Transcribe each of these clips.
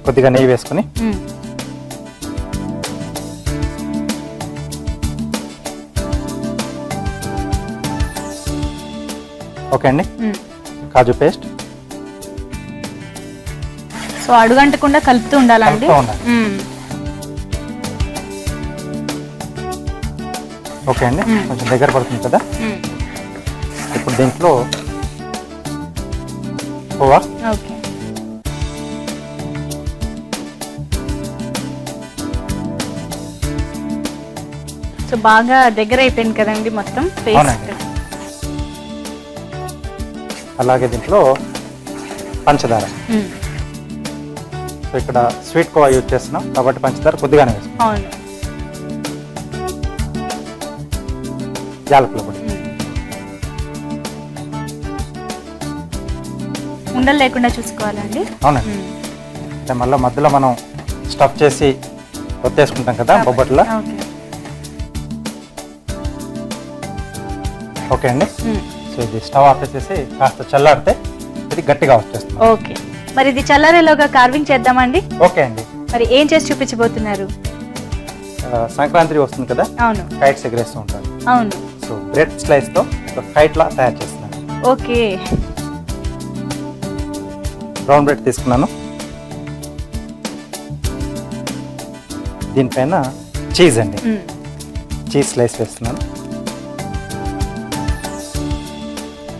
కొద్దిగా నెయ్యి వేసుకుని ఓకే అండి. కాజు పేస్ట్ సో అడుగంటకుండా కలుపుతూ ఉండాలండి. ఓకే అండి, కొంచెం దగ్గర పడుతుంది కదా. ఇప్పుడు దీంట్లో కోవా, ఓకే, సో బాగా దగ్గర అయిపోయింది కదండి మొత్తం పేస్ట్. అలాగే దీంట్లో పంచదార. సో ఇక్కడ స్వీట్ కోవా యూజ్ చేస్తున్నాం కాబట్టి పంచదార కొద్దిగానే వేస్తున్నాం. అవును. యాలకుల పొడి. ఉండలు లేకుండా చూసుకోవాలండి. అవునండి, అంటే మళ్ళీ మధ్యలో మనం స్టఫ్ చేసి ఒత్తేసుకుంటాం కదా బొబ్బట్లో. ఓకే అండి. సో ఇది స్టవ్ ఆపేసేసి కాస్త చల్లారితే ఇది గట్టిగా వచ్చేస్తుంది. ఓకే, మరి ఇది చల్లారేలోగా కార్వింగ్ చేద్దామండి. ఓకే అండి. మరి ఏం చేసి చూపించబోతున్నారు? సంక్రాంతి వస్తుంది కదా. అవును. కైట్స్ ఎగరేస్తూ ఉంటారు. అవును. సో బ్రెడ్ స్లైస్ తో ఒక కైట్ లా తయారు చేస్తున్నాను. ఓకే. బ్రౌన్ బ్రెడ్ తీసుకున్నాను. దీనిపైన చీజ్ అండి, చీజ్ స్లైస్ వేస్తున్నాను.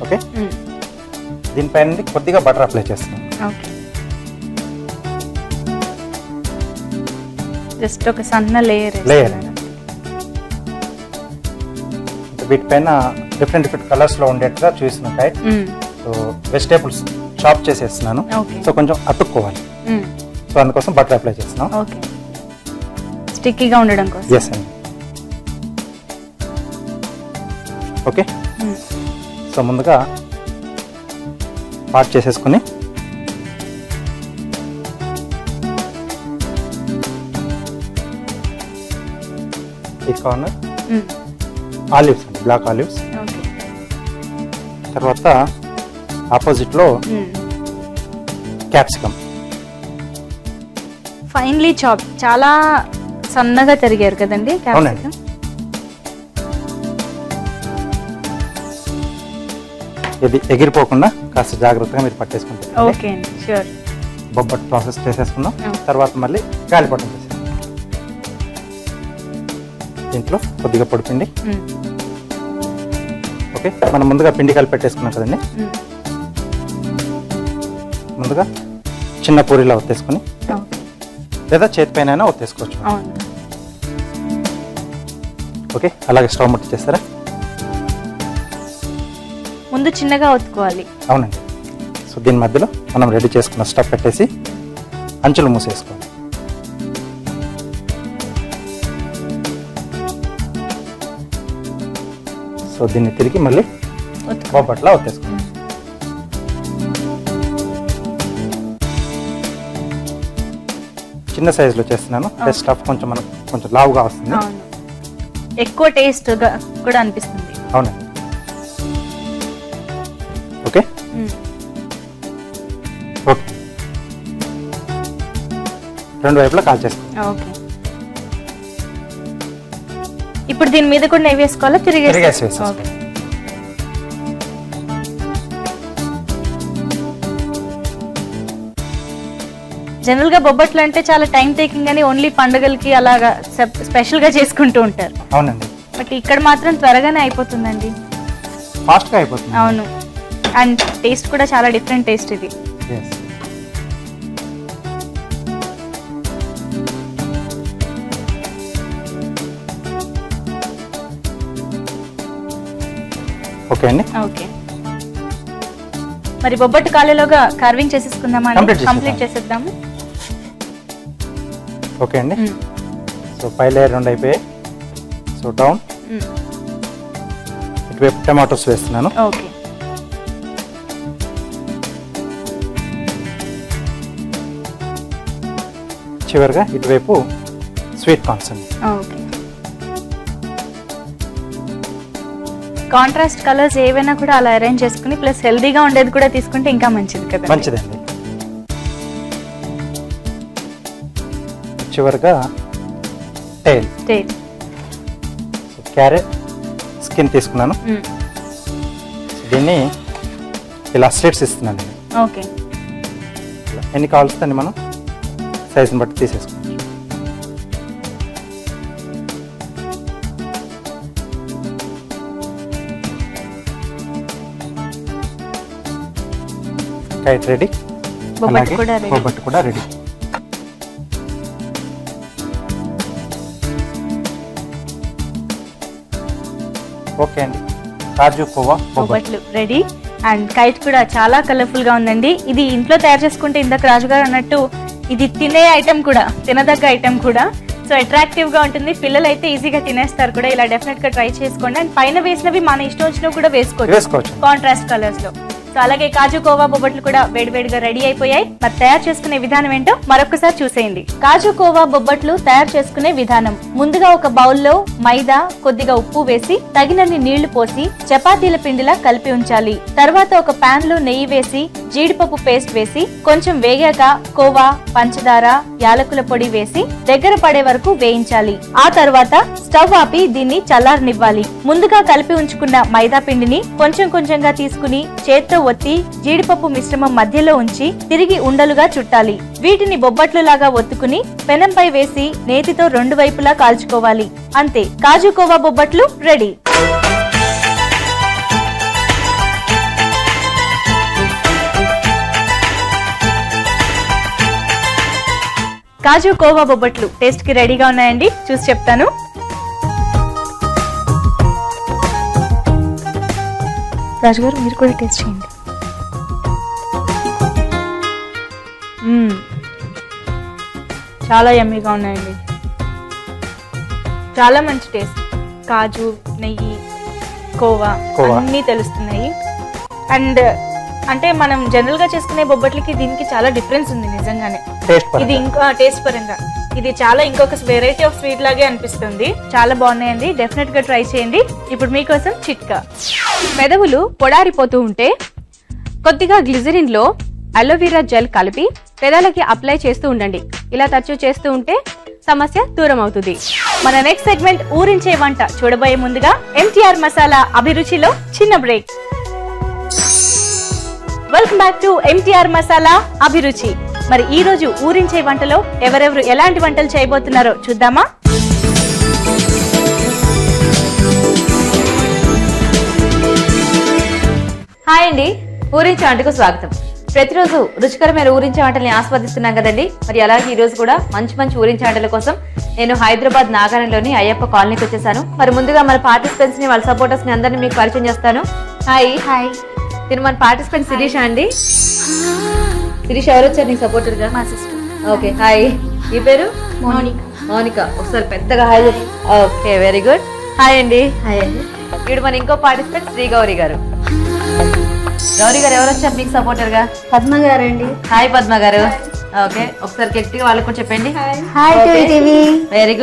ఓకే, దీనిపైన కొద్దిగా బటర్ అప్లై చేస్తున్నాను. ఓకే, జస్ట్ ఒక సన్న లేయర్. వీటిపైన డిఫరెంట్ కలర్స్ లో ఉండేట్టుగా చూస్తున్నాను కైట్. సో వెజిటేబుల్స్ చాప్ చేసేస్తున్నాను. సో కొంచెం అతుక్కోవాలి, సో అందుకోసం బటర్ అప్లై చేస్తున్నాం. ఓకే, స్టిక్కీగా ఉండడం కోసం. ఎస్ అండి. ఓకే, సో ముందుగా పార్ట్ చేసేసుకుని ఈ కార్నర్ ఆలివ్స్ అండి, బ్లాక్ ఆలివ్స్. తర్వాత ఆపోజిట్ లో క్యాప్సికమ్ ఫైన్లీ చాప్, చాలా సన్నగా తరిగారు కదండి క్యాప్సికమ్. ఇది ఎగిరిపోకుండా కాస్త జాగ్రత్తగా మీరు పట్టేసుకుంటారు. ఓకే అండి, ష్యూర్. బొబ్బట్ ప్రాసెస్ చేసేసుకున్నాం. తర్వాత మళ్ళీ గాలిపటం చేసేస్తాం. దీంట్లో కొద్దిగా పొడిపిండి. ఓకే, మనం ముందుగా పిండి కలిపి పెట్టేసుకున్నాం కదండి. ముందుగా చిన్న పూరిలా ఒత్తేసుకుని లేదా చేతి పైన ఒత్తేసుకోవచ్చు. ఓకే, అలాగే స్టవ్ ముట్టి చేస్తారా? ముందు చిన్నగా ఒత్తుకోవాలి. అవునండి. సో దీని మధ్యలో మనం రెడీ చేసుకున్న స్టఫ్ పెట్టేసి అంచులు మూసేసుకోవాలి. సో దీన్ని తిరిగి మళ్ళీ బొబ్బట్లా ఒత్తేసుకోవాలి. చిన్న సైజులో చేస్తున్నాను, అంటే స్టఫ్ కొంచెం మనకు కొంచెం లావుగా వస్తుంది. ఎక్కువ టేస్ట్ కూడా అనిపిస్తుంది. అవునండి. ఓకే, ఓకే, రెండు వైపులా కాల్ చేసుకోండి. ఓకే, ఇప్పుడు దీని మీద కూడా నెయ్యి వేసుకోవాలా? తిరిగేసి. జనరల్ గా బొబ్బట్లు అంటే చాలా టైం టేకింగ్ అని ఓన్లీ పండుగలకి అలాగా స్పెషల్ గా చేసుకుంటూ ఉంటారు. అవునండి, బట్ ఇక్కడ మాత్రం త్వరగానే అయిపోతుందండి, ఫాస్ట్ గా అయిపోతుంది. అవును, అండ్ టేస్ట్ కూడా చాలా డిఫరెంట్ టేస్ట్ ఇది. ఓకే అండి. ఓకే, మరి బొబ్బట్టు కాలేలోగా కార్వింగ్ చేసేసుకుందామా? కంప్లీట్ చేసేద్దాము. ఓకే అండి. సో పై లేయర్ రెండు అయిపోయాయి. సో డౌన్ ఇటువైపు టమాటోస్ వేస్తున్నాను. ఓకే, చివరిగా ఇటువైపు స్వీట్ కార్న్స్ అండి. ఓకే, కాంట్రాస్ట్ కలర్స్ ఏవైనా కూడా అలా అరేంజ్ చేసుకుని ప్లస్ హెల్దీగా ఉండేది కూడా తీసుకుంటే ఇంకా మంచిది కదా. మంచిదండి. చివరిగా టైల్. క్యారెట్ స్కిన్ తీసుకున్నాను, దీన్ని ఇలా స్లిట్స్ ఇస్తున్నాను నేను. ఓకే, ఎన్ని కావాల్సిందండి మనం సైజుని బట్టి తీసేసుకున్నాం. కైట్ రెడీ, అలాగే బొబ్బట్టు కూడా రెడీ. ఓకే అండి, కాజు కోవా బొబ్బట్లు రెడీ. అండ్ కైట్ కూడా చాలా కలర్ఫుల్ గా ఉందండి. ఇది ఇంట్లో తయారు చేసుకుంటే ఇందాక రాజుగారు అన్నట్టు ఇది తినే ఐటమ్ కూడా, తినదగ్గ ఐటమ్ కూడా. సో అట్రాక్టివ్ గా ఉంటుంది, పిల్లలు అయితే ఈజీగా తినేస్తారు కూడా. ఇలా డెఫినెట్ గా ట్రై చేసుకోండి. అండ్ పైన వేసినవి మన ఇష్టం వచ్చినవి కూడా వేసుకోవచ్చు కాంట్రాస్ట్ కలర్స్ లో. సో అలాగే కాజు కోవా బొబ్బట్లు కూడా వేడివేడిగా రెడీ అయిపోయాయి. మరి తయారు చేసుకునే విధానం ఏంటో మరొకసారి చూసేయండి. కాజు కోవా బొబ్బట్లు తయారు చేసుకునే విధానం: ముందుగా ఒక బౌల్లో మైదా, కొద్దిగా ఉప్పు వేసి తగినన్ని నీళ్లు పోసి చపాతీల పిండిలా కలిపి ఉంచాలి. తర్వాత ఒక పాన్ లో నెయ్యి వేసి జీడిపప్పు పేస్ట్ వేసి కొంచెం వేగాక కోవా, పంచదార, యాలకుల పొడి వేసి దగ్గర పడే వరకు వేయించాలి. ఆ తర్వాత స్టవ్ ఆపి దీన్ని చల్లారనివ్వాలి. ముందుగా కలిపి ఉంచుకున్న మైదా పిండిని కొంచెం కొంచెంగా తీసుకుని చేత్తో ఒత్తి జీడిపప్పు మిశ్రమం మధ్యలో ఉంచి తిరిగి ఉండలుగా చుట్టాలి. వీటిని బొబ్బట్లు లాగా ఒత్తుకుని పెనంపై వేసి నేతితో రెండు వైపులా కాల్చుకోవాలి. అంతే, కాజు కోవా బొబ్బట్లు రెడీ. కాజు కోవా బొబ్బట్లు టేస్ట్ కి రెడీగా ఉన్నాయండి, చూసి చెప్తాను. రాజుగారు మీరు కూడా టేస్ట్ చేయండి. చాలా యమ్మీగా ఉన్నాయండి, చాలా మంచి టేస్ట్. కాజు, నెయ్యి, కోవా అన్నీ తెలుస్తున్నాయి. అండ్ అంటే మనం జనరల్ గా చేసుకునే బొబ్బట్లకి దీనికి చాలా డిఫరెన్స్ ఉంది నిజంగానే. ఇది ఇంకా టేస్ట్ పరంగా ఇది చాలా ఇంకొక వెరైటీ ఆఫ్ స్వీట్ లాగే అనిపిస్తుంది. చాలా బాగున్నాయండి, డెఫినెట్ గా ట్రై చేయండి. ఇప్పుడు మీకోసం చిట్కా. పెదవులు పొడారిపోతూ ఉంటే కొద్దిగా గ్లిజరిన్ లో అలోవెరా జెల్ కలిపి పెదాలకి అప్లై చేస్తూ ఉండండి. ఇలా తరచూ చేస్తూ ఉంటే సమస్య దూరం అవుతుంది. మన నెక్స్ట్ సెగ్మెంట్ ఊరించే వంట చూడబోయే ముందుగా ఎంటీఆర్ మసాలా అభిరుచిలో చిన్న break. Welcome back to MTR masala అభిరుచి. మరి ఈ రోజు ఊరించే వంటలో ఎవరెవరు ఎలాంటి వంటలు చేయబోతున్నారో చూద్దామా? హాయ్ అండి, ఊరించే వంటకు స్వాగతం. ప్రతిరోజు రుచికరమైన ఊరించే వంటల్ని ఆస్వాదిస్తున్నాం కదండి. మరి అలాగే ఈ రోజు కూడా మంచి మంచి ఊరించే వంటల కోసం నేను హైదరాబాద్ నాగారంలోని అయ్యప్ప కాలనీకి వచ్చేసాను. మరి ముందుగా మన పార్టిసిపెంట్స్ ని, వాళ్ళ సపోర్టర్స్ ని అందరినీ మీకు పరిచయం చేస్తాను. హాయ్ హాయ్, నేను మన పార్టిసిపెంట్ శిరీష అండి. శిరీష ఎవరు వచ్చారు నీకు సపోర్టర్ గా? మా సిస్టర్. Okay, hi. ఈ పేరు మౌనిక. ఒకసారి పెద్దగా హాయ్ చెప్పు. Okay, very good. హాయ్ అండి. హాయ్ అండి. ఇప్పుడు మన ఇంకో పార్టిసిపెంట్ శ్రీ గౌరీ గారు. గౌరీ గారు ఎవరు వచ్చారు మీకు సపోర్టర్ గా? పద్మ గారు అండి. హాయ్ పద్మ గారు. ఓకే, ఒకసారి గట్టిగా వాళ్ళకు కూడా చెప్పండి. Hi TV. Very good.